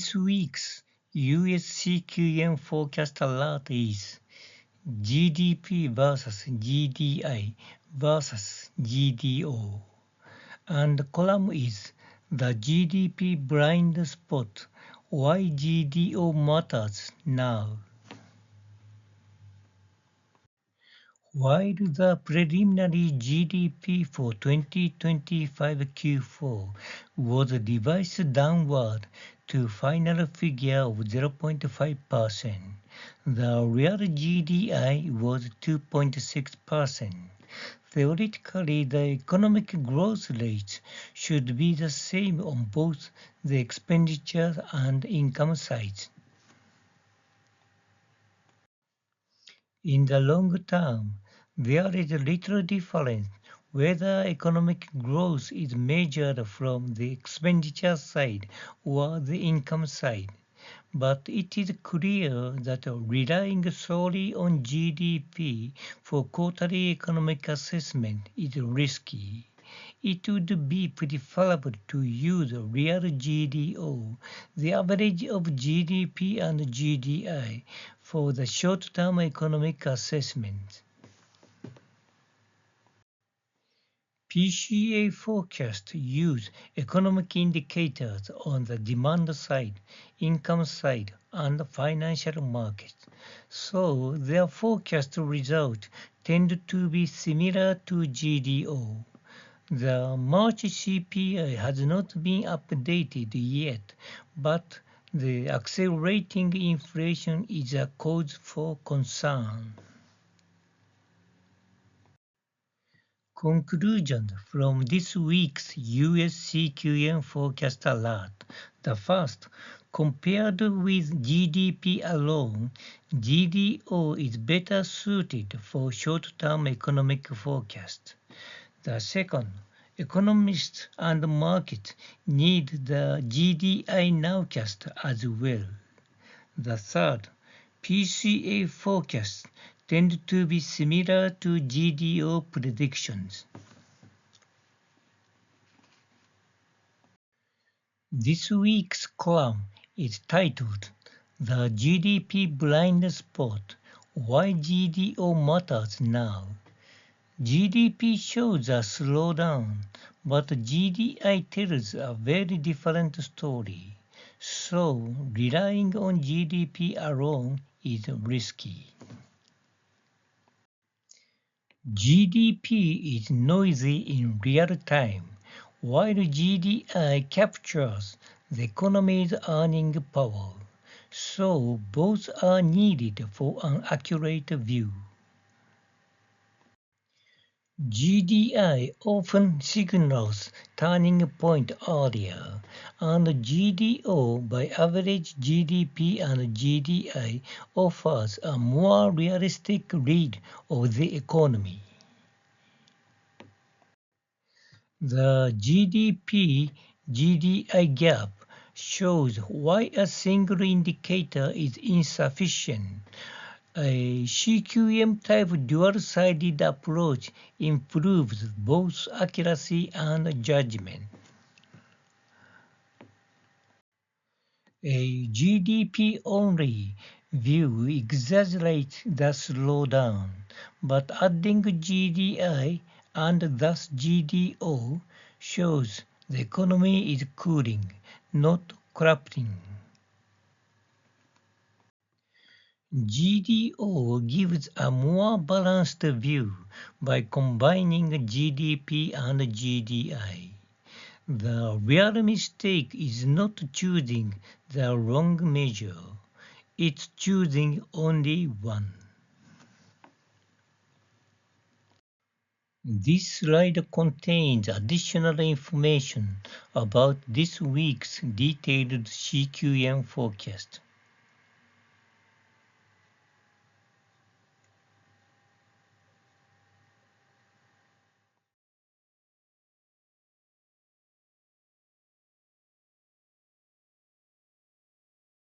This week's US CQM forecast alert is GDP versus GDI versus GDO. And the column is the GDP blind spot, why GDO matters now. While the preliminary GDP for 2025 Q4 was revised downward to final figure of 0.5%, the real GDI was 2.6%. Theoretically, the economic growth rates should be the same on both the expenditure and income sides. In the long term, there is little difference whether economic growth is measured from the expenditure side or the income side. But it is clear that relying solely on GDP for quarterly economic assessment is risky. It would be preferable to use real GDO, the average of GDP and GDI, for the short-term economic assessment. PCA forecasts use economic indicators on the demand side, income side, and financial markets, so their forecast results tend to be similar to GDO. The March CPI has not been updated yet, but the accelerating inflation is a cause for concern. Conclusion from this week's US CQM forecast alert. The first, compared with GDP alone, GDO is better suited for short-term economic forecast. The second, economists and markets need the GDI nowcast as well. The third, PCA forecasts tend to be similar to GDO predictions. This week's column is titled The GDP Blind Spot, Why GDO Matters Now. GDP shows a slowdown, but GDI tells a very different story. So, relying on GDP alone is risky. GDP is noisy in real time, while GDI captures the economy's earning power. So, both are needed for an accurate view. GDI often signals turning point earlier, and GDO by average GDP and GDI offers a more realistic read of the economy. The GDP-GDI gap shows why a single indicator is insufficient. A CQM-type dual-sided approach improves both accuracy and judgment. A GDP-only view exaggerates the slowdown, but adding GDI and thus GDO shows the economy is cooling, not collapsing. GDO gives a more balanced view by combining GDP and GDI. The real mistake is not choosing the wrong measure, it's choosing only one. This slide contains additional information about this week's detailed CQM forecast.